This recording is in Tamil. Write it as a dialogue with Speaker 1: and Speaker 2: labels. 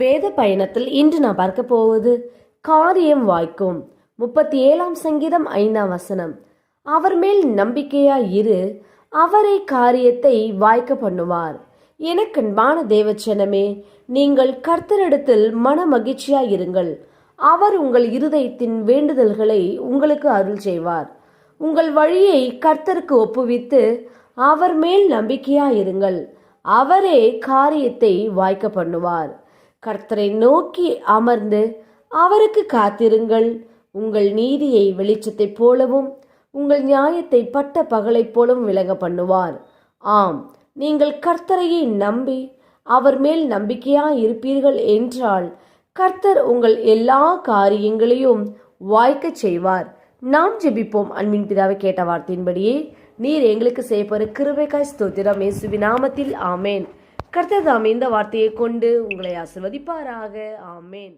Speaker 1: வேத பயணத்தில் இன்று நான் பார்க்க போவது காரியம் வாய்க்கும். 37ஆம் சங்கீதம் 5ஆம் வசனம். அவர் மேல் நம்பிக்கையாய் இரு, அவரே காரியத்தை வாய்க்க பண்ணுவார். எனக்கன்பான தேவச்சனமே, நீங்கள் கர்த்தரிடத்தில் மன மகிழ்ச்சியாய் இருங்கள். அவர் உங்கள் இருதயத்தின் வேண்டுதல்களை உங்களுக்கு அருள் செய்வார். உங்கள் வழியை கர்த்தருக்கு ஒப்புவித்து அவர் மேல் நம்பிக்கையாயிருங்கள். அவரே காரியத்தை வாய்க்க பண்ணுவார். கர்த்தரை நோக்கி அமர்ந்து அவருக்கு காத்திருங்கள். உங்கள் நீதியை வெளிச்சத்தைப் போலவும் உங்கள் நியாயத்தை பட்ட பகலைப் போலவும் விளங்க பண்ணுவார். ஆம், நீங்கள் கர்த்தரையே நம்பி அவர் மேல் நம்பிக்கையாய் இருப்பீர்கள் என்றால் கர்த்தர் உங்கள் எல்லா காரியங்களையும் வாய்க்கச் செய்வார். நாம் ஜெபிப்போம். அன்பின் பிதாவை, கேட்ட வார்த்தையின்படியே நீர் எங்களுக்கு செய்யப்போற கிருபைக்காய் ஸ்தோத்திரம். இயேசுவின் நாமத்தில் ஆமேன். கர்த்தர் தாமே இந்த வார்த்தையை கொண்டு உங்களை ஆசீர்வதிப்பாராக. ஆமேன்.